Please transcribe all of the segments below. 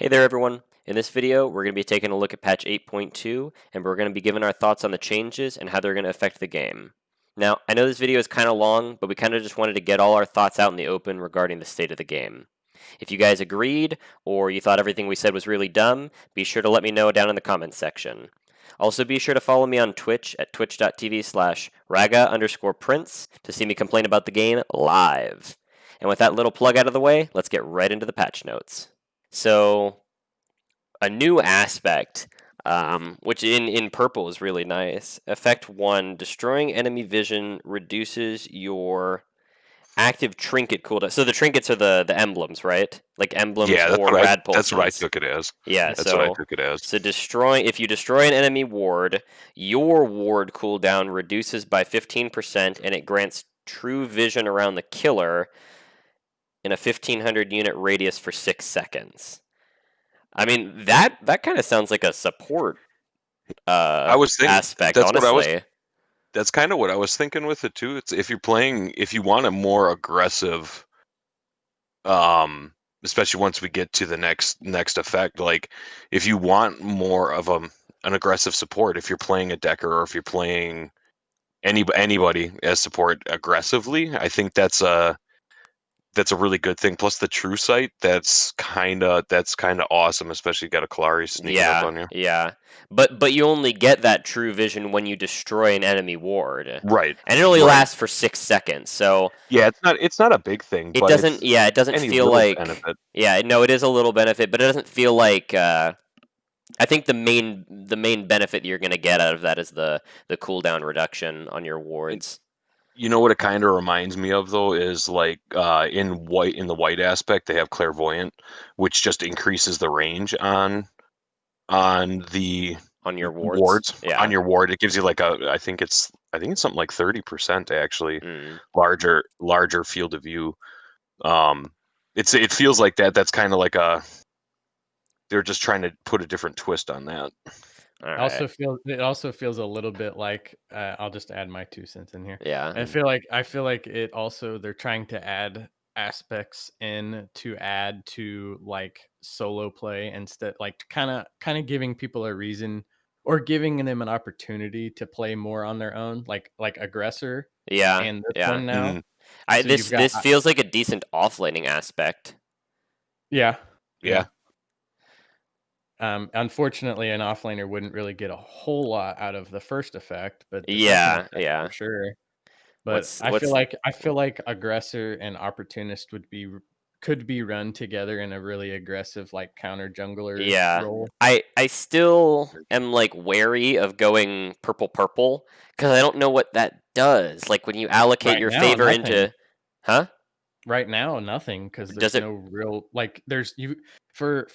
Hey there everyone. In this video, we're going to be taking a look at patch 8.2 and we're going to be giving our thoughts on the changes and how they're going to affect the game. Now, I know this video is kind of long, but we kind of just wanted to get all our thoughts out in the open regarding the state of the game. If you guys agreed or you thought everything we said was really dumb, be sure to let me know down in the comments section. Also be sure to follow me on Twitch at twitch.tv/raga_prince to see me complain about the game live. And with that little plug out of the way, let's get right into the patch notes. So, a new aspect, which in purple is really nice. Effect 1, destroying enemy vision reduces your active trinket cooldown. So the trinkets are the emblems, right? Like emblems Yeah, or rad that's what I pulses. took it as. Yeah, That's what I took it as. So if you destroy an enemy ward, your ward cooldown reduces by 15% and it grants true vision around the killer in a 1500 unit radius for 6 seconds. I mean, that kind of sounds like a support I was thinking aspect, honestly. That's kind of what I was thinking with it too. It's if you want a more aggressive, especially once we get to the next effect, like if you want more of an aggressive support, if you're playing a Decker or if you're playing anybody as support aggressively, I think that's a really good thing. Plus the true sight, that's kind of awesome, especially you got a Kalari sneaking up on you. Yeah. But you only get that true vision when you destroy an enemy ward. Right. And it only lasts for 6 seconds. So yeah, it's not a big thing, but it doesn't feel like benefit. Yeah, no, it is a little benefit, but it doesn't feel like I think the main benefit you're going to get out of that is the cooldown reduction on your wards. You know what it kind of reminds me of though is like in the white aspect they have clairvoyant, which just increases the range on your wards. Yeah. On your ward. It gives you like I think it's something like 30% actually larger field of view. It feels like that's kind of like they're just trying to put a different twist on that. Right. It also feels a little bit like I'll just add my 2 cents in here. Yeah. I feel like it also they're trying to add aspects in to add to like solo play instead, like kind of giving people a reason or giving them an opportunity to play more on their own, like aggressor. Yeah. And this one now. So this feels like a decent offlaning aspect. Yeah. Unfortunately, an offlaner wouldn't really get a whole lot out of the first effect, but the second effect, for sure. But I feel like aggressor and opportunist could be run together in a really aggressive like counter jungler role. I still am like wary of going purple because I don't know what that does. Like when you allocate your favor into, huh? Right now, nothing, because there's no real like there's you for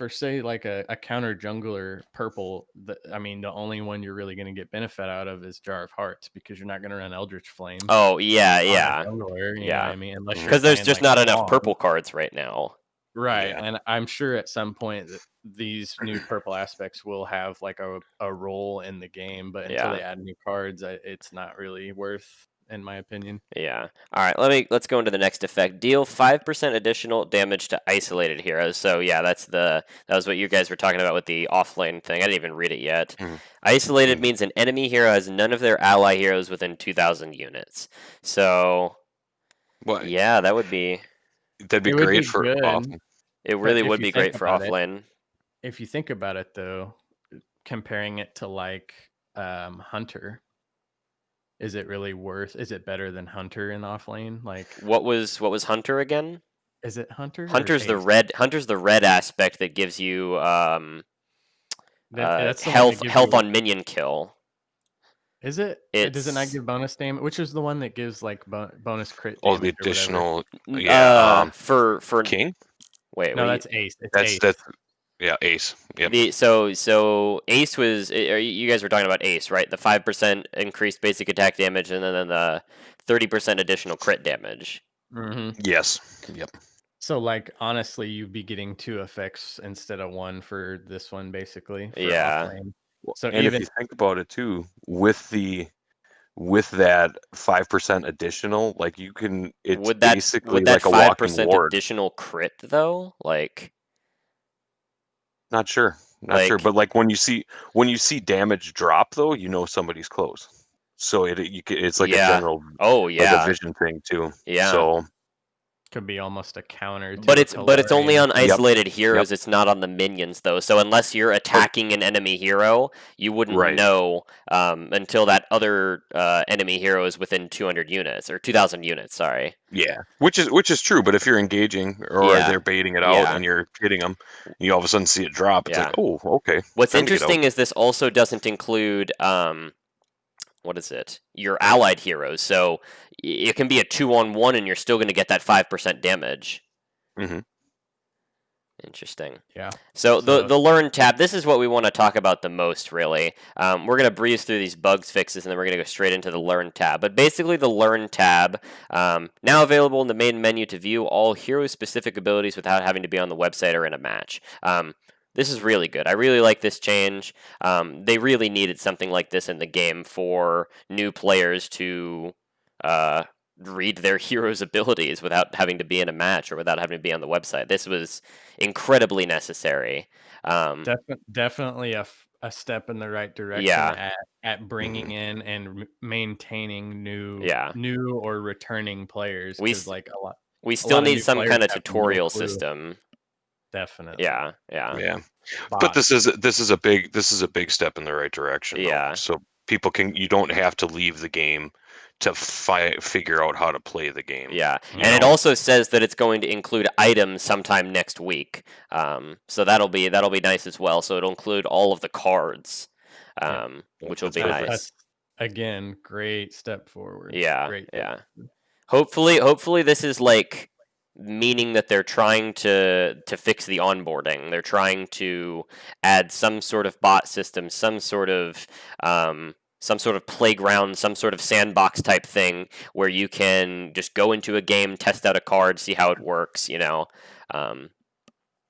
say like a counter jungler purple. I mean, the only one you're really going to get benefit out of is Jar of Hearts because you're not going to run Eldritch Flame. Oh yeah. Jungler, you know what I mean, unless because there's just not enough purple cards right now. Right, and I'm sure at some point that these new purple aspects will have like a role in the game, but until they add new cards, it's not really worth, in my opinion. Yeah. All right. Let's go into the next effect. Deal 5% additional damage to isolated heroes. So yeah, that was what you guys were talking about with the offlane thing. I didn't even read it yet. Isolated means an enemy hero has none of their ally heroes within 2,000 units. So, yeah, that'd be great for offlane. It really would be great for offlane. If you think about it, though, comparing it to like Hunter. Is it really is it better than Hunter in offlane? Like what was Hunter again? Is it Hunter? Hunter's the red aspect that gives you health on minion kill. Is it? Does it not give bonus damage? Which is the one that gives like bonus crit damage? Oh, the additional. For King. Wait, no, that's Ace. Ace. Yeah, Ace. Yep. So Ace was. You guys were talking about Ace, right? The 5% increased basic attack damage, and then the 30% additional crit damage. Yes. Yep. So, like, honestly, you'd be getting 2 effects instead of 1 for this one, basically. Offlane. So and if you think about it too, with that 5% additional, like you can, it's basically like a walking ward. Additional crit though, like. Not sure. But like when you see damage drop though, you know somebody's close. So it's like a general like a vision thing too. Yeah. So could be almost a counter to but it's only on isolated heroes. It's not on the minions though. So unless you're attacking an enemy hero, you wouldn't know until that other enemy hero is within 200 units or 2,000 units. Sorry. Yeah, which is true. But if you're engaging or they're baiting it out and you're hitting them, you all of a sudden see it drop. It's like, oh, okay. What's interesting is this also doesn't include what is it? Your allied heroes. So it can be a 2-on-1 and you're still going to get that 5% damage. Mm-hmm. Interesting. Yeah. So the Learn tab, this is what we want to talk about the most, really. We're going to breeze through these bugs fixes, and then we're going to go straight into the Learn tab. But basically, the Learn tab, now available in the main menu to view all hero-specific abilities without having to be on the website or in a match. This is really good. I really like this change. They really needed something like this in the game for new players to read their hero's abilities without having to be in a match or without having to be on the website. This was incredibly necessary. Definitely a step in the right direction at bringing in and maintaining new or returning players. We still need some kind of tutorial system. Definitely. Yeah. But this is a big step in the right direction. Yeah. So people you don't have to leave the game to figure out how to play the game. Yeah, and it also says that it's going to include items sometime next week. So that'll be nice as well. So it'll include all of the cards, which will be nice. That's, again, great step forward. Yeah, great. Hopefully this is like meaning that they're trying to fix the onboarding. They're trying to add some sort of bot system, some sort of playground, some sort of sandbox type thing where you can just go into a game, test out a card, see how it works,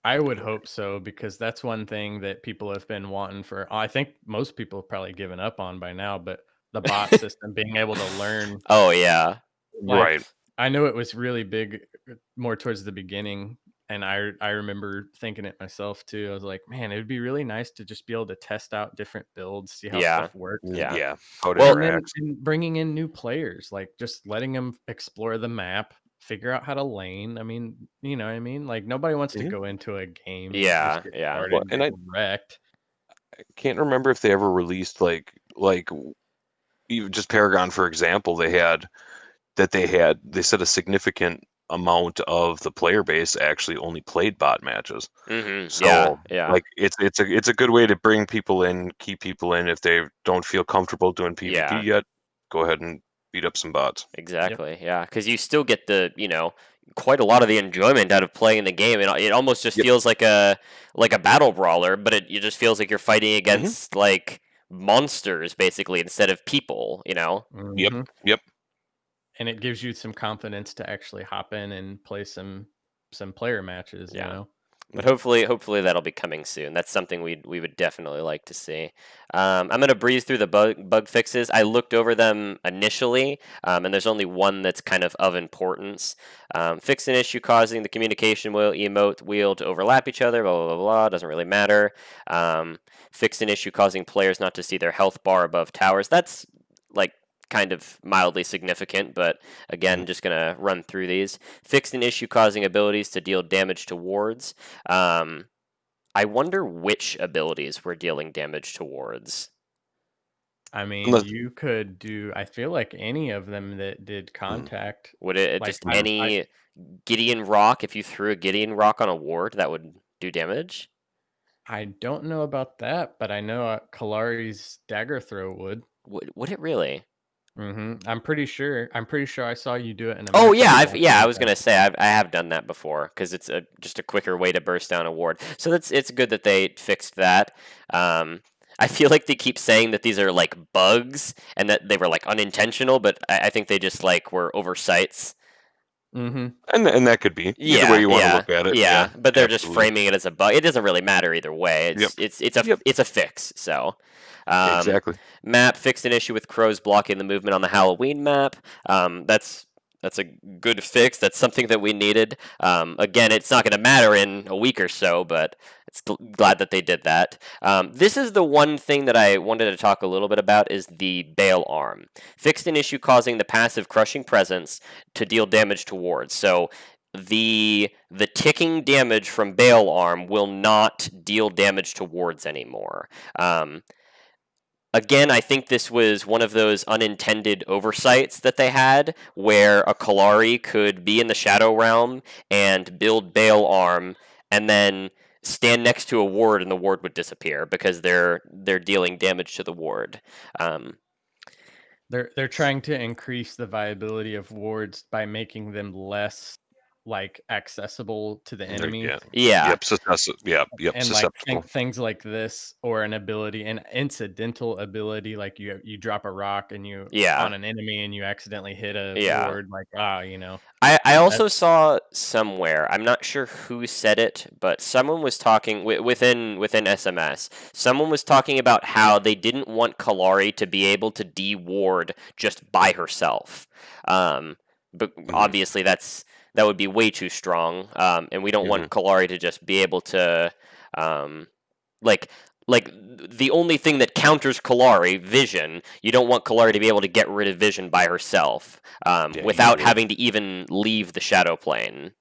I would hope so, because that's one thing that people have been wanting for, I think most people have probably given up on by now, but the bot system, being able to learn. Oh, yeah. Right. I know it was really big more towards the beginning, and I remember thinking it myself too. I was like, man, it would be really nice to just be able to test out different builds, see how stuff works. Yeah. How it interacts. And bringing in new players, like just letting them explore the map, figure out how to lane. I mean, you know what I mean? Like nobody wants to go into a game and just get started and get wrecked. I can't remember if they ever released like even just Paragon, for example, they said a significant amount of the player base actually only played bot matches. Mm-hmm. So like it's a good way to bring people in, keep people in. If they don't feel comfortable doing PvP yet, go ahead and beat up some bots. Exactly. Yeah, because you still get the quite a lot of the enjoyment out of playing the game. It almost just feels like a battle brawler, but it just feels like you're fighting against like monsters basically instead of people. Yep. And it gives you some confidence to actually hop in and play some player matches. You know. But hopefully that'll be coming soon. That's something we would definitely like to see. I'm going to breeze through the bug fixes. I looked over them initially, and there's only one that's kind of importance. Fix an issue causing the communication emote wheel to overlap each other, blah, blah, blah, blah. Doesn't really matter. Fix an issue causing players not to see their health bar above towers. That's like kind of mildly significant, but again, just going to run through these. Fixed an issue causing abilities to deal damage to wards. I wonder which abilities were dealing damage to wards. I mean, you could do, I feel like any of them that did contact. Would it like, just any Gideon Rock, if you threw a Gideon Rock on a ward, that would do damage? I don't know about that, but I know Kalari's dagger throw would. Would it really? Mm-hmm. I'm pretty sure I saw you do it in a I was gonna say I have done that before because it's just a quicker way to burst down a ward. So it's good that they fixed that. I feel like they keep saying that these are like bugs and that they were like unintentional, but I think they just like were oversights. Mm-hmm. And that could be either way you want to look at it. Yeah, but they're just framing it as a bug. It doesn't really matter either way. It's a fix. So. Exactly. Map fixed an issue with crows blocking the movement on the Halloween map. That's a good fix. That's something that we needed. Again, it's not going to matter in a week or so, but glad that they did that. This is the one thing that I wanted to talk a little bit about is the Bale Arm. Fixed an issue causing the passive Crushing Presence to deal damage to wards. So the ticking damage from Bale Arm will not deal damage to wards anymore. Again, I think this was one of those unintended oversights that they had, where a Kalari could be in the Shadow Realm and build Bale Arm, and then stand next to a ward, and the ward would disappear because they're dealing damage to the ward. They're trying to increase the viability of wards by making them less accessible to the enemy. Yep. And things like this, or an incidental ability, like you drop a rock and you on an enemy and you accidentally hit a ward, I also saw somewhere, I'm not sure who said it, but someone was talking within SMS. Someone was talking about how they didn't want Kalari to be able to de-ward just by herself. But obviously that would be way too strong, and we don't want Kalari to just be able to, like the only thing that counters Kalari, vision. You don't want Kalari to be able to get rid of vision by herself, without having to even leave the shadow plane.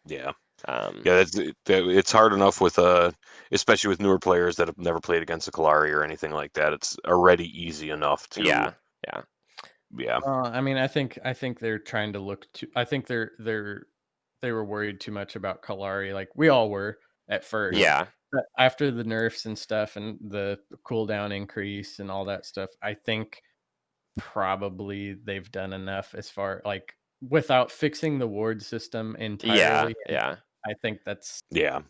Yeah. It's hard enough with especially with newer players that have never played against a Kalari or anything like that. It's already easy enough to. Yeah. I mean, I think they're trying to look to. I think they were worried too much about Kalari, like we all were at first. Yeah. But after the nerfs and stuff and the cooldown increase and all that stuff, I think probably they've done enough as far without fixing the ward system entirely. Yeah. I think that's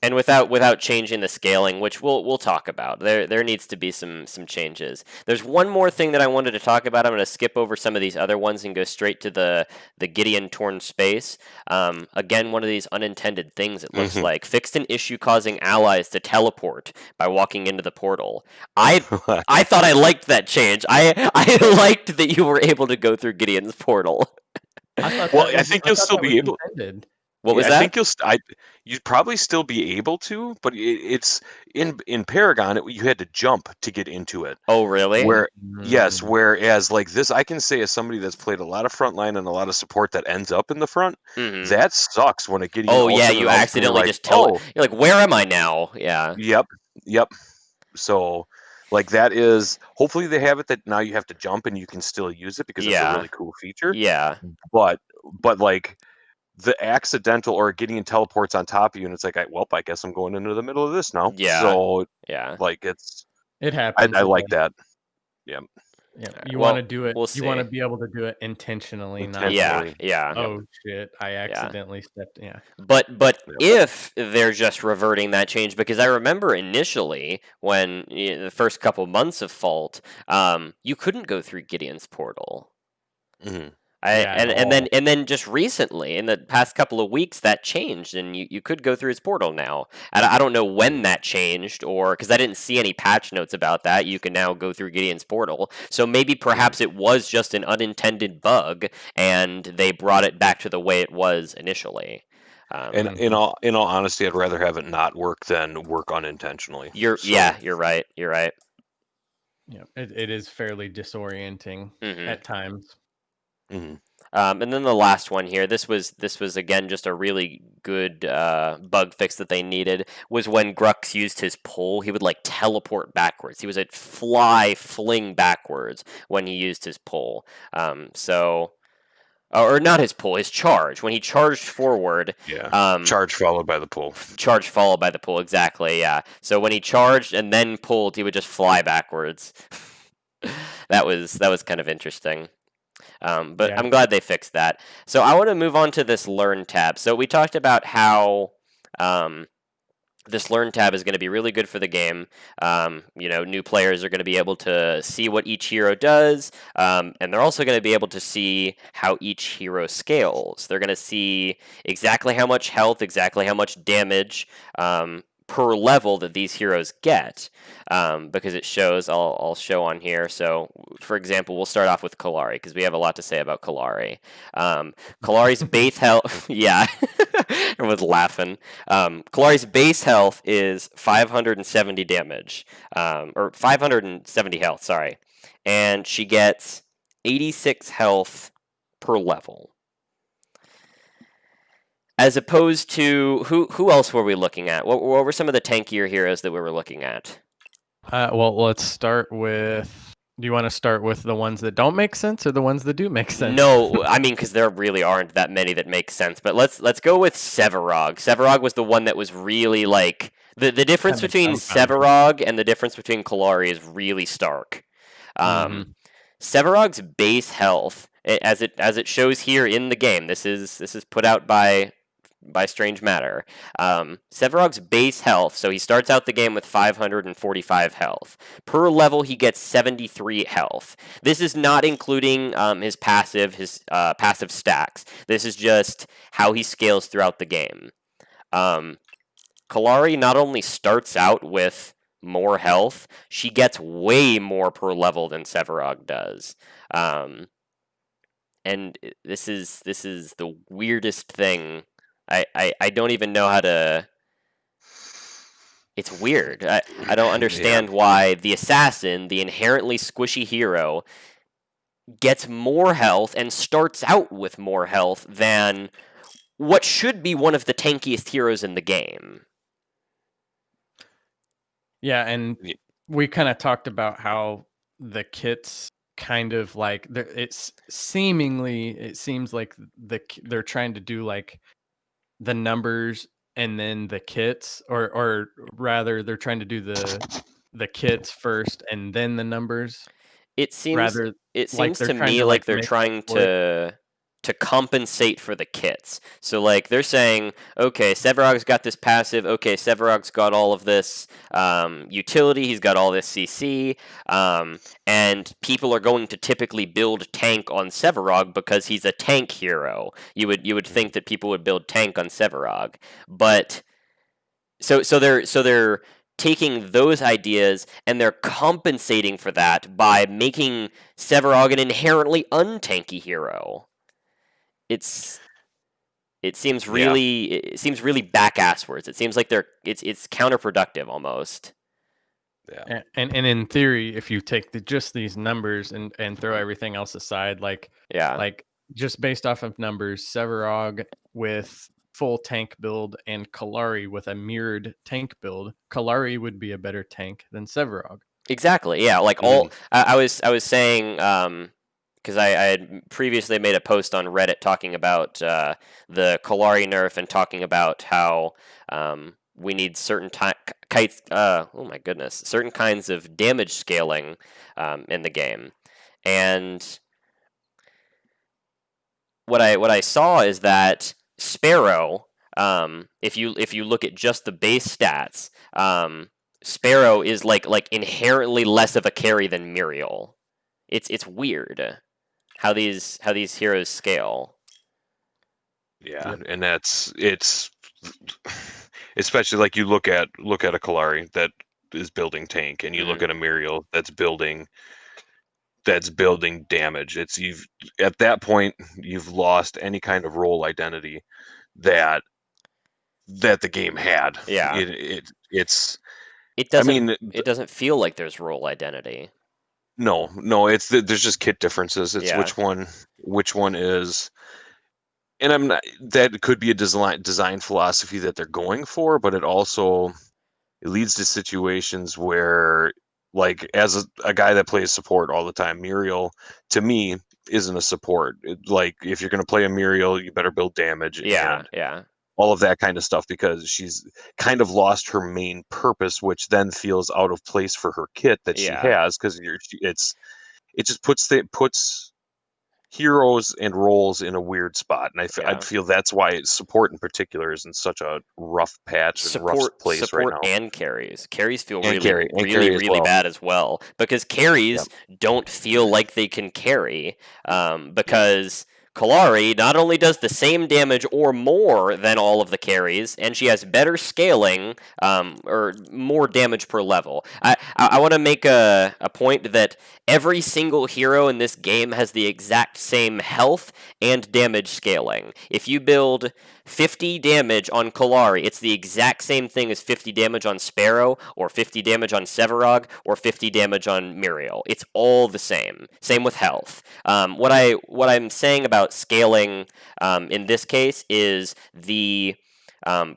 and without changing the scaling, which we'll talk about. There needs to be some changes. There's one more thing that I wanted to talk about. I'm going to skip over some of these other ones and go straight to the Gideon Torn Space. Again, one of these unintended things. It looks like fixed an issue causing allies to teleport by walking into the portal. I thought I liked that change. I liked that you were able to go through Gideon's portal. I think you'll still be able. What was that? I think you'd probably still be able to, but it's in Paragon. You had to jump to get into it. Oh, really? Yes. Whereas like this, I can say as somebody that's played a lot of frontline and a lot of support that ends up in the front, that sucks when it gets. Oh yeah, you accidentally just tell it. You're like, where am I now? Yeah. Yep. So. Like that is hopefully they have it that now you have to jump and you can still use it because it's a really cool feature. Yeah. But like the accidental or Gideon teleports on top of you and it's like, I guess I'm going into the middle of this now. Yeah. So like it happens. I like that. Yeah. Yeah. You want to do it. You want to be able to do it intentionally, not oh shit, I accidentally stepped. Yeah. But if they're just reverting that change, because I remember initially when the first couple months of Fault, you couldn't go through Gideon's portal. And then just recently, in the past couple of weeks, that changed, and you could go through his portal now. And I don't know when that changed, or because I didn't see any patch notes about that. You can now go through Gideon's portal, so maybe perhaps it was just an unintended bug, and they brought it back to the way it was initially. And in all honesty, I'd rather have it not work than work unintentionally. You're right. Yeah, it is fairly disorienting at times. And then the last one here, this was again just a really good bug fix that they needed, was when Grux used his pull, he would like teleport backwards. He was a fling backwards when he used his pull. Or not his pull, his charge. When he charged forward. Yeah. Charge followed by the pull. Charge followed by the pull, exactly, yeah. So when he charged and then pulled, he would just fly backwards. That was kind of interesting. But I'm glad they fixed that. So I want to move on to this Learn tab. So we talked about how this Learn tab is going to be really good for the game. New players are going to be able to see what each hero does, and they're also going to be able to see how each hero scales. They're going to see exactly how much health, exactly how much damage per level that these heroes get, because it shows. I'll show on here. So, for example, we'll start off with Kalari because we have a lot to say about Kalari. Kalari's base health, Everyone's laughing. Kallari's base health is 570 damage, or 570 health, sorry. And she gets 86 health per level. As opposed to, who else were we looking at? What were some of the tankier heroes that we were looking at? Well, let's start with... Do you want to start with the ones that don't make sense or the ones that do make sense? No, I mean, because there really aren't that many that make sense. But let's go with Sevarog. Sevarog was the one that was really like the difference between Sevarog and the difference between Kallari is really stark. Sevarog's base health, as it shows here in the game, this is put out by Strange Matter. Sevarog's base health, so he starts out the game with 545 health. Per level, he gets 73 health. This is not including his passive stacks. This is just how he scales throughout the game. Kallari not only starts out with more health, she gets way more per level than Sevarog does. And this is the weirdest thing. I don't even know how to... It's weird. I don't understand why the assassin, the inherently squishy hero, gets more health and starts out with more health than what should be one of the tankiest heroes in the game. Yeah, and we kind of talked about how the kits kind of like... it seems like they're trying to do like the numbers and then the kits, or rather they're trying to do the kits first and then the numbers. It seems like to me like they're trying to compensate for the kits. So like they're saying, okay, Sevarog's got this passive, okay, Sevarog's got all of this utility, he's got all this CC, and people are going to typically build tank on Sevarog because he's a tank hero. You would think that people would build tank on Sevarog, but so they're taking those ideas and they're compensating for that by making Sevarog an inherently untanky hero. It seems really back-asswards. It seems like it's counterproductive almost. Yeah. And in theory, if you take just these numbers and throw everything else aside, like just based off of numbers, Sevarog with full tank build and Kallari with a mirrored tank build, Kallari would be a better tank than Sevarog. Exactly. Yeah. Like I was saying, because I had previously made a post on Reddit talking about the Kallari nerf and talking about how we need certain certain kinds of damage scaling in the game, and what I saw is that Sparrow, if you look at just the base stats, Sparrow is like inherently less of a carry than Muriel. It's weird how these heroes scale. Yeah, and it's especially like you look at a Kallari that is building tank, and you look at a Muriel that's building damage. At that point you've lost any kind of role identity that the game had. Yeah, it doesn't. I mean, it doesn't feel like there's role identity. No, it's there's just kit differences. It's which one is, and I'm not. That could be a design philosophy that they're going for, but it leads to situations where, like, as a guy that plays support all the time, Muriel to me isn't a support. Like, if you're going to play a Muriel, you better build damage. Yeah. All of that kind of stuff, because she's kind of lost her main purpose, which then feels out of place for her kit that she has, because it just puts heroes and roles in a weird spot, and I'd feel that's why support in particular is in such a rough patch and rough place right now. And carries feel really bad as well, because carries don't feel like they can carry, because Kallari not only does the same damage or more than all of the carries, and she has better scaling, or more damage per level. I want to make a point that every single hero in this game has the exact same health and damage scaling. If you build 50 damage on Kallari, it's the exact same thing as 50 damage on Sparrow, or 50 damage on Sevarog, or 50 damage on Muriel. It's all the same. Same with health. What I'm saying about scaling in this case is the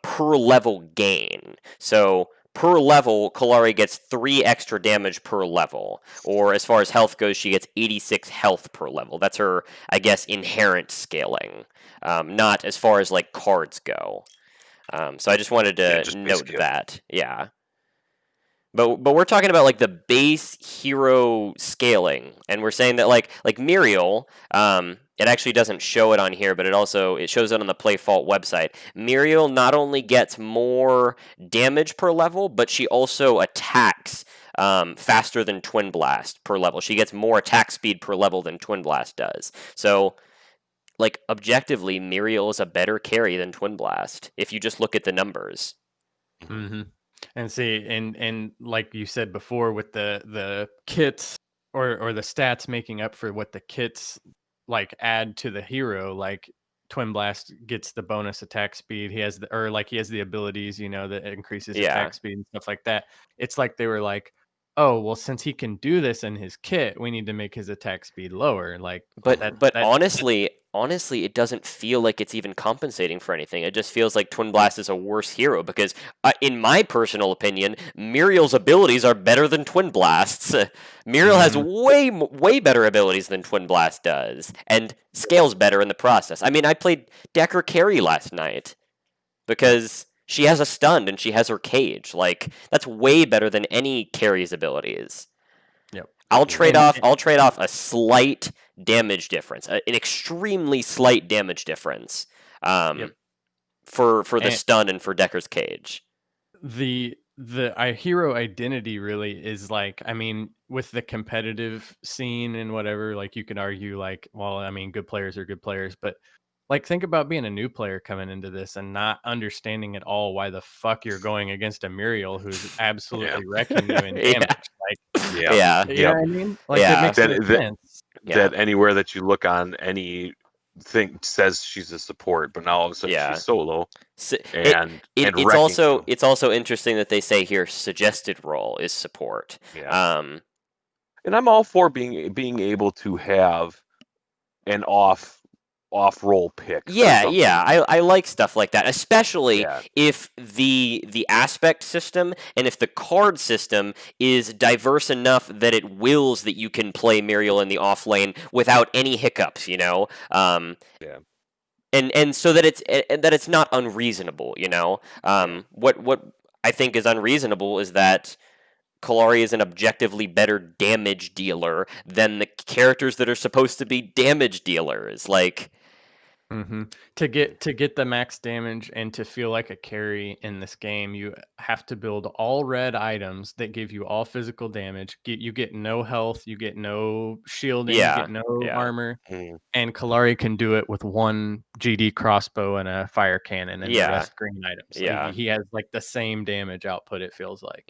per level gain. So per level, Kallari gets 3 extra damage per level. Or as far as health goes, she gets 86 health per level. That's her, I guess, inherent scaling. Not as far as like cards go. So I just wanted to note that. Yeah. But we're talking about like the base hero scaling, and we're saying that like Muriel, it actually doesn't show it on here, but it shows it on the Playfault website. Muriel not only gets more damage per level, but she also attacks faster than Twin Blast per level. She gets more attack speed per level than Twin Blast does. So, like, objectively, Muriel is a better carry than Twin Blast if you just look at the numbers. Mm-hmm. And see, and like you said before, with the kits or the stats making up for what the kits like add to the hero, like Twin Blast gets the bonus attack speed. He has the abilities, that increases attack speed and stuff like that. It's like they were like, oh, well, since he can do this in his kit, we need to make his attack speed lower. Like, but honestly, it doesn't feel like it's even compensating for anything. It just feels like Twin Blast is a worse hero because, in my personal opinion, Muriel's abilities are better than Twin Blast's. Muriel has way better abilities than Twin Blast does, and scales better in the process. I mean, I played Decker Carry last night because she has a stun and she has her cage. Like, that's way better than any carry's abilities. Yep. I'll trade off a slight damage difference, an extremely slight damage difference, for the stun and for Decker's cage. The hero identity really is like, I mean, with the competitive scene and whatever, like you can argue like, well, I mean, good players are good players, but like think about being a new player coming into this and not understanding at all why the fuck you're going against a Muriel who's absolutely wrecking you in damage. Like, you know what I mean? Like it makes sense. That anywhere that you look on any thing says she's a support, but now all of a sudden she's solo. It's also interesting that they say here suggested role is support. And I'm all for being able to have an off role pick. I like stuff like that, especially if the aspect system and if the card system is diverse enough that it wills that you can play Muriel in the off lane without any hiccups, and so that it's not unreasonable, what I think is unreasonable is that Kallari is an objectively better damage dealer than the characters that are supposed to be damage dealers. Like, to get the max damage and to feel like a carry in this game, you have to build all red items that give you all physical damage. You get no health, you get no shielding, you get no armor, and Kallari can do it with one GD crossbow and a fire cannon and the rest green items. Like, he has like the same damage output, it feels like.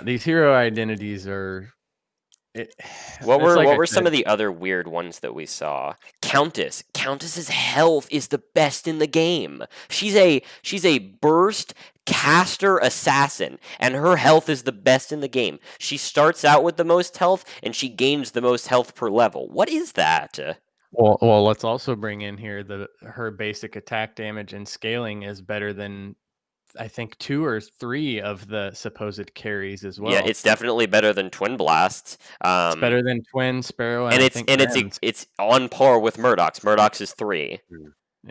These hero identities are. What were some of the other weird ones that we saw? Countess's health is the best in the game. She's a burst caster assassin, and her health is the best in the game. She starts out with the most health, and she gains the most health per level. What is that? Well, let's also bring in here her basic attack damage and scaling is better than I think 2 or 3 of the supposed carries as well. Yeah, it's definitely better than Twin Blast. It's better than Twin, Sparrow, and it's on par with Murdoch's. Murdoch's is 3.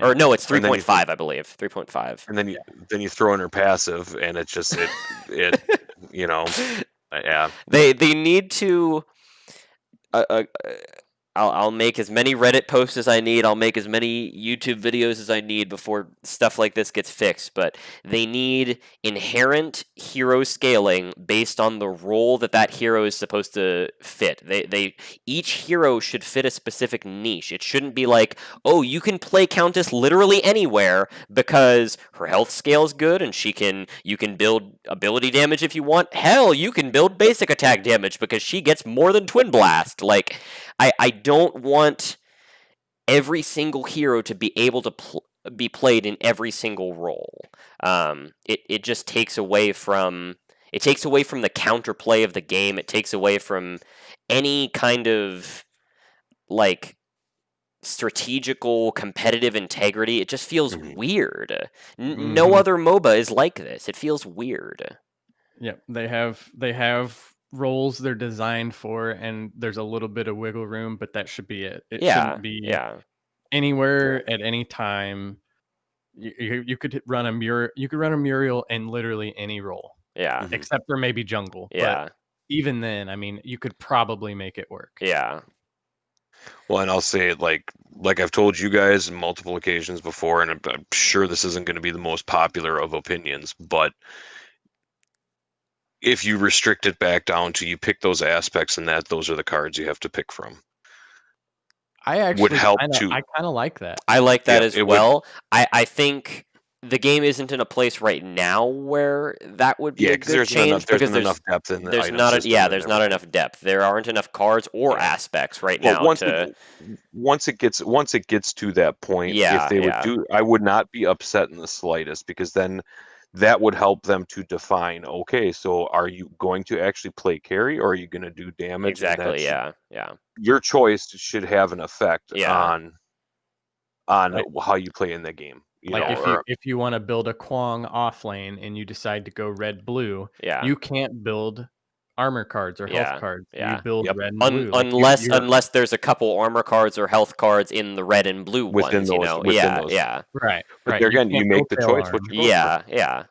Or no, it's 3.5, I believe. 3.5. And then you throw in her passive, and it's just They need to I'll make as many Reddit posts as I need. I'll make as many YouTube videos as I need before stuff like this gets fixed. But they need inherent hero scaling based on the role that hero is supposed to fit. Each hero should fit a specific niche. It shouldn't be like, oh, you can play Countess literally anywhere because her health scale is good and you can build ability damage if you want. Hell, you can build basic attack damage because she gets more than Twin Blast. Like, I don't want every single hero to be able to be played in every single role. It just takes away from the counterplay of the game. It takes away from any kind of like strategical competitive integrity. It just feels weird. No other MOBA is like this. It feels weird. Yep, they have roles they're designed for, and there's a little bit of wiggle room, but that should be it. It shouldn't be anywhere at any time. You could run a Muriel in literally any role. Yeah. Except for maybe jungle. Yeah. But even then, I mean, you could probably make it work. Yeah. Well, and I'll say it like I've told you guys on multiple occasions before, and I'm sure this isn't going to be the most popular of opinions, but if you restrict it back down to you pick those aspects and those are the cards you have to pick from. I actually would help I kind of like that. I like that as well. I think the game isn't in a place right now where that would be a good change because there's enough depth in the there's not enough depth. There aren't enough cards or aspects right now. Once it gets to that point, if they would do, I would not be upset in the slightest, because then that would help them to define, okay, so are you going to actually play carry or are you going to do damage? Exactly, yeah. Your choice should have an effect on how you play in the game. If you want to build a Kwong off lane and you decide to go red-blue, you can't build armor cards or health cards. You build red and blue. Unless there's a couple armor cards or health cards in the red and blue ones, those. Right. But there again, you make the choice what you go for. Yeah.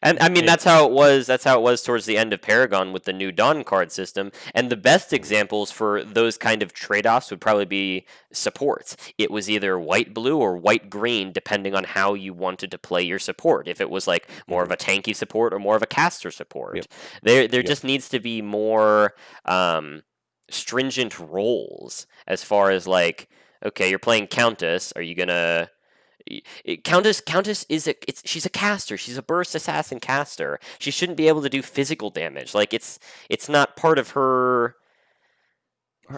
And I mean, that's how it was towards the end of Paragon with the new Dawn card system. And the best examples for those kind of trade-offs would probably be supports. It was either white-blue or white-green, depending on how you wanted to play your support. If it was like more of a tanky support or more of a caster support. There just needs to be more stringent roles as far as like, okay, you're playing Countess. Are you gonna... Countess she's a caster. She's a burst assassin caster. She shouldn't be able to do physical damage. Like it's not part of her.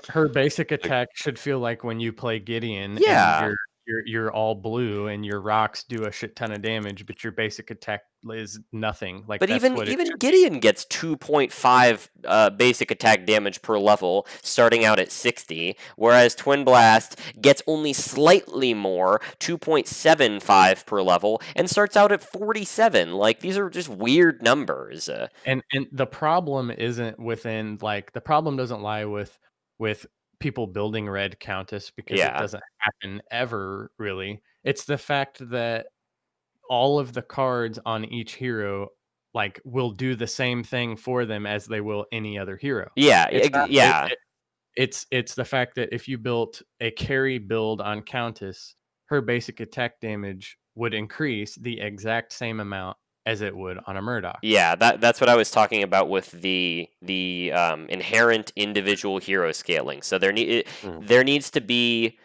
Her basic attack should feel like when you play Gideon. And you're all blue and your rocks do a shit ton of damage, but your basic attack is nothing. Like, but even Gideon gets 2.5 basic attack damage per level, starting out at 60, whereas Twin Blast gets only slightly more, 2.75 per level, and starts out at 47. Like, these are just weird numbers. And the problem isn't within, like, the problem doesn't lie with people building red Countess, because it doesn't happen ever, really. It's the fact that all of the cards on each hero like will do the same thing for them as they will any other hero. It's the fact that if you built a carry build on Countess, her basic attack damage would increase the exact same amount as it would on a Murdoch. Yeah, that's what I was talking about with the inherent individual hero scaling. So there needs to be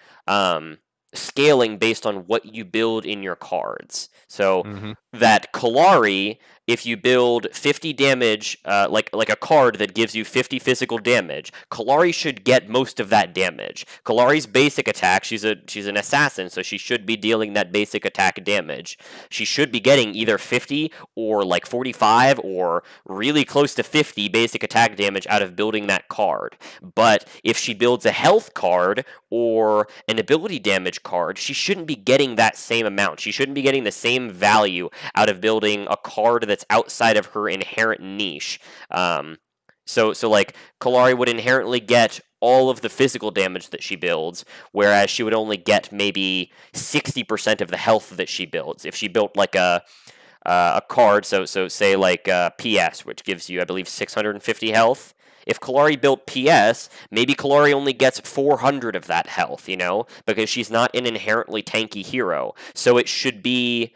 scaling based on what you build in your cards. So that Kalari, if you build 50 damage, like a card that gives you 50 physical damage, Kalari should get most of that damage. Kalari's basic attack, she's an assassin, so she should be dealing that basic attack damage. She should be getting either 50 or like 45 or really close to 50 basic attack damage out of building that card. But if she builds a health card or an ability damage card, she shouldn't be getting that same amount. She shouldn't be getting the same value out of building a card that's outside of her inherent niche. So like Kalari would inherently get all of the physical damage that she builds, whereas she would only get maybe 60% of the health that she builds. If she built like a card, so say like PS, which gives you, I believe, 650 health. if Kallari built PS, maybe Kallari only gets 400 of that health, because she's not an inherently tanky hero. So it should be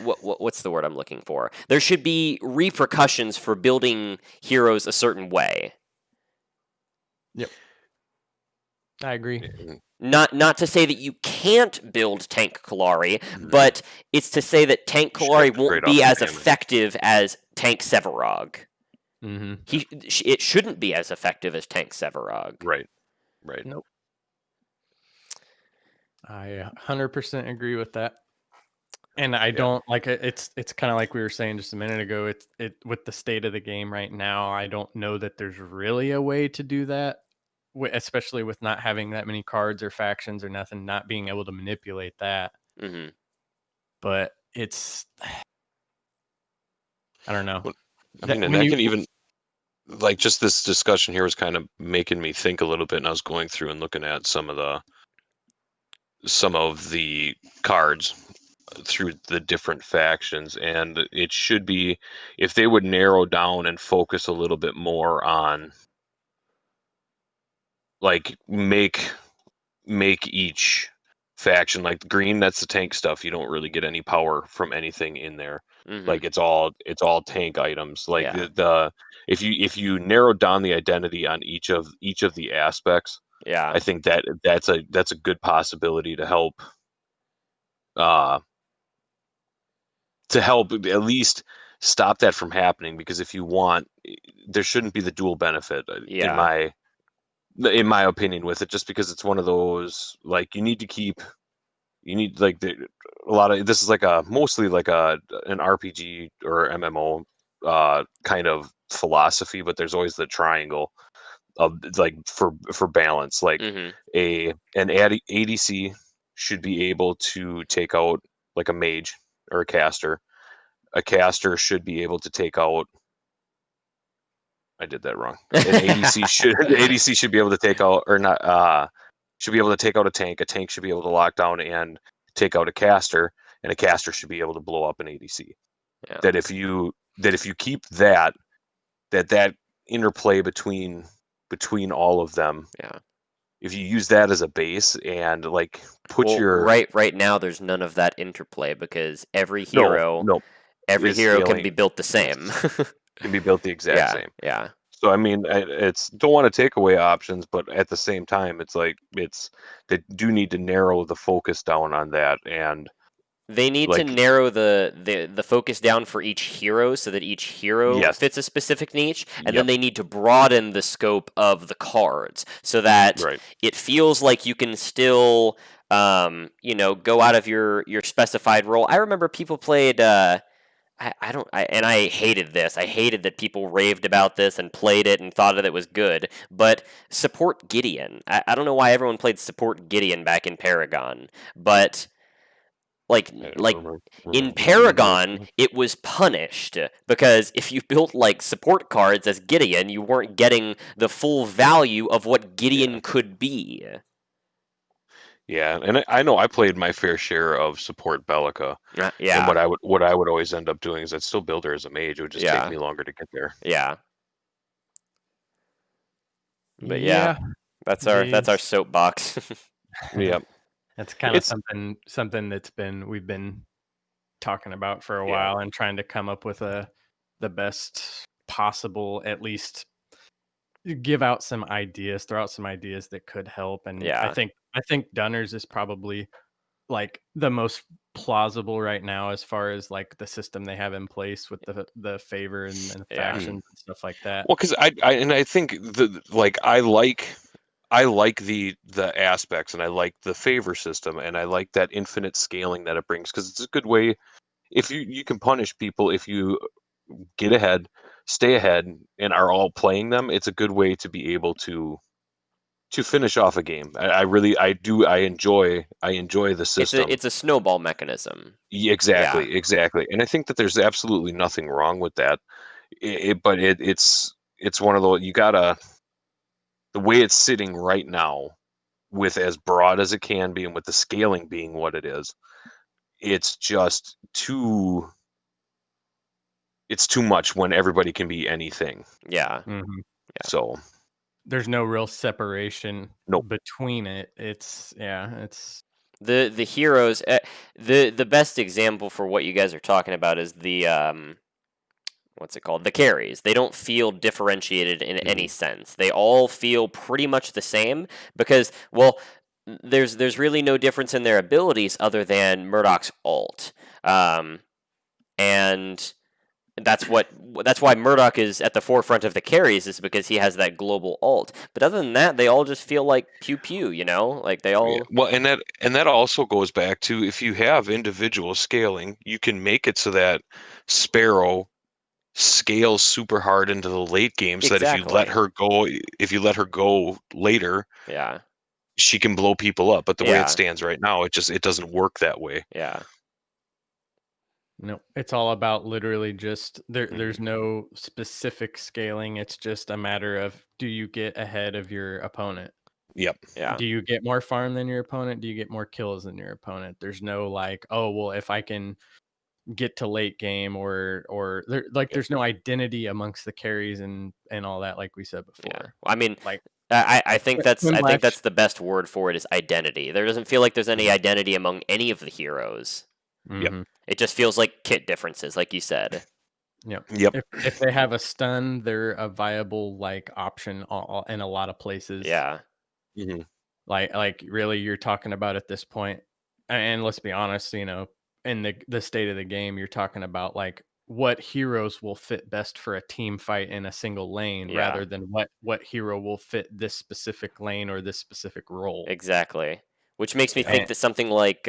what's the word I'm looking for? There should be repercussions for building heroes a certain way. Yep. I agree. Not to say that you can't build tank Kallari, but it's to say that tank Kallari won't be as effective as tank Sevarog. Mm-hmm. It shouldn't be as effective as tank Sevarog. Right. Nope. I 100% agree with that. And I don't like it. It's kind of like we were saying just a minute ago. It with the state of the game right now, I don't know that there's really a way to do that, especially with not having that many cards or factions or nothing, not being able to manipulate that. Mm-hmm. But it's, I don't know. I mean, and that can even, like, just this discussion here was kind of making me think a little bit, and I was going through and looking at some of the cards through the different factions, and it should be, if they would narrow down and focus a little bit more on, like, make each faction, like green, that's the tank stuff. You don't really get any power from anything in there. Mm-hmm. Like it's all tank items. Like if you narrow down the identity on each of the aspects, I think that's a good possibility to help at least stop that from happening. Because if you want, there shouldn't be the dual benefit in my opinion with it, just because it's one of those, like, you need like a lot of this is like mostly like an RPG or MMO kind of philosophy, but there's always the triangle of, like, for balance, like an ADC should be able to take out, like, a mage or a caster. A caster should be able to take out, I did that wrong. An ADC should be able to take out, or not, should be able to take out a tank. A tank should be able to lock down and take out a caster, and a caster should be able to blow up an ADC. Yeah. That if you keep that interplay between all of them, if you use that as a base and, like, right now there's none of that interplay, because every hero can be built the same. Can be built the exact same. Yeah. So I mean, it's, don't want to take away options, but at the same time, it's like they do need to narrow the focus down on that, and they need to narrow the focus down for each hero so that each hero fits a specific niche, and then they need to broaden the scope of the cards so that it feels like you can still go out of your specified role. I remember people played. I hated this. I hated that people raved about this and played it and thought that it was good. But support Gideon. I don't know why everyone played support Gideon back in Paragon, but like in Paragon, it was punished because if you built, like, support cards as Gideon, you weren't getting the full value of what Gideon could be. Yeah, and I know I played my fair share of support Bellica. And what I would always end up doing is I'd still build her as a mage. It would just take me longer to get there. Yeah. But that's our soapbox. Yep. That's kind of something we've been talking about for a while, and trying to come up with the best possible, at least give out some ideas, throw out some ideas that could help. And I think Dunner's is probably, like, the most plausible right now as far as, like, the system they have in place with the favor and factions and stuff like that. Well, because I think I like the aspects, and I like the favor system, and I like that infinite scaling that it brings, because it's a good way, if you can punish people if you get ahead, stay ahead, and are all playing them. It's a good way to be able to finish off a game. I enjoy the system. It's a snowball mechanism. Exactly. And I think that there's absolutely nothing wrong with that. But it's one of those, the way it's sitting right now, with as broad as it can be, and with the scaling being what it is, it's just too it's too much when everybody can be anything. Yeah. Yeah. So there's no real separation Nope. between it. It's the heroes. The best example for what you guys are talking about is the what's it called? The carries. They don't feel differentiated in any sense. They all feel pretty much the same because, well, there's really no difference in their abilities other than Murdoch's ult, and that's why Murdoch is at the forefront of the carries, is because he has that global ult. But other than that, they all just feel like pew pew, like they all. Well, and that also goes back to, if you have individual scaling, you can make it so that Sparrow scales super hard into the late game, so that if you let her go later, Yeah. she can blow people up. But the way Yeah. it stands right now, it doesn't work that way. Yeah. No, it's all about literally just there's no specific scaling. It's just a matter of, do you get ahead of your opponent? Yep. Yeah. Do you get more farm than your opponent? Do you get more kills than your opponent? There's no like, oh well, if I can get to late game, or there, like there's no identity amongst the carries and all that, like we said before. Yeah. I mean, like I think that's Twinblash, the best word for it, is identity. There doesn't feel like there's any identity among any of the heroes. mhm. It just feels like kit differences, like you said. Yep. Yep. If they have a stun, they're a viable like option in a lot of places. Yeah. Mhm. Like really, you're talking about at this point, and let's be honest, in the state of the game, you're talking about like what heroes will fit best for a team fight in a single lane, Yeah. rather than what hero will fit this specific lane or this specific role. Exactly. Which makes me think that something like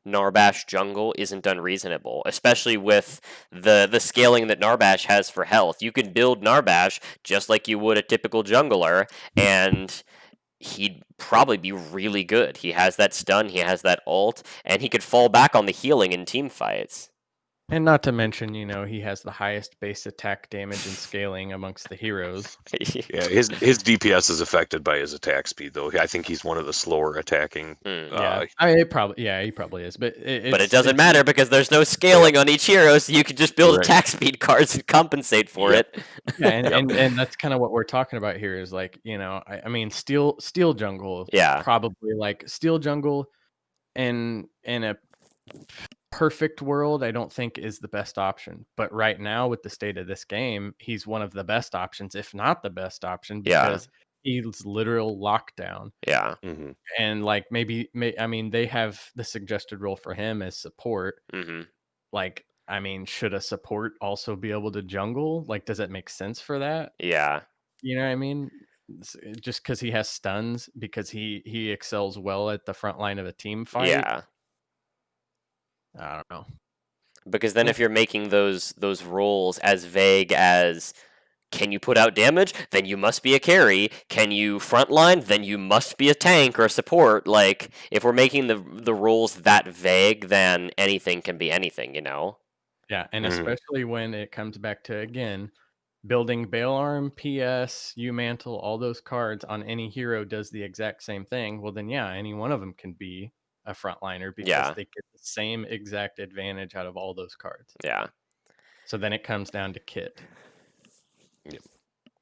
Narbash jungle isn't unreasonable, especially with the scaling that Narbash has for health. You can build Narbash just like you would a typical jungler, and he'd probably be really good. He has that stun, he has that ult, and he could fall back on the healing in team fights. And not to mention, he has the highest base attack damage and scaling amongst the heroes. Yeah, his DPS is affected by his attack speed, though. I think he's one of the slower attacking. Yeah, he probably is, but it doesn't matter because there's no scaling on each hero, so you can just build attack speed cards and compensate for it. Yeah, and that's kind of what we're talking about here, is like, I mean, steel jungle, probably like steel jungle in a perfect world, I don't think is the best option. But right now, with the state of this game, he's one of the best options, if not the best option, because he's literal lockdown. Yeah. And like I mean, they have the suggested role for him as support. Like, I mean, should a support also be able to jungle? Like, does it make sense for that? Yeah. You know what I mean? Just because he has stuns, because he excels well at the front line of a team fight. Yeah. I don't know. Because then if you're making those roles as vague as, can you put out damage? Then you must be a carry. Can you frontline? Then you must be a tank or a support. Like, if we're making the roles that vague, then anything can be anything, Yeah, and especially when it comes back to, again, building Balearm, PS, U-Mantle, all those cards on any hero does the exact same thing. Well, then, yeah, any one of them can be a frontliner, because they get the same exact advantage out of all those cards. Yeah. So then it comes down to kit. Yep.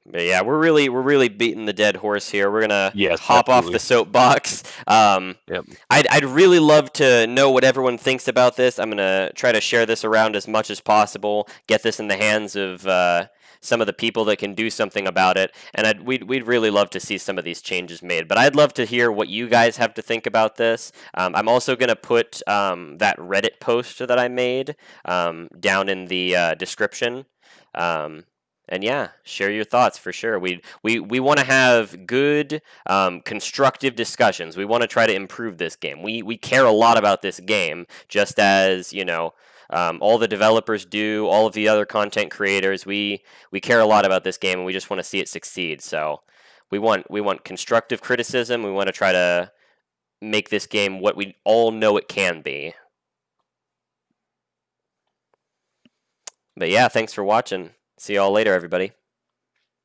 But yeah, we're really beating the dead horse here. We're gonna hop absolutely off the soapbox. Yep. I'd really love to know what everyone thinks about this. I'm gonna try to share this around as much as possible. Get this in the hands of some of the people that can do something about it, and we'd really love to see some of these changes made. But I'd love to hear what you guys have to think about this. I'm also going to put that Reddit post that I made down in the description. And yeah, share your thoughts for sure. We want to have good, constructive discussions. We want to try to improve this game. We care a lot about this game, just as all the developers do, all of the other content creators. We care a lot about this game, and we just want to see it succeed. So we want constructive criticism. We want to try to make this game what we all know it can be. But yeah, thanks for watching. See y'all later, everybody.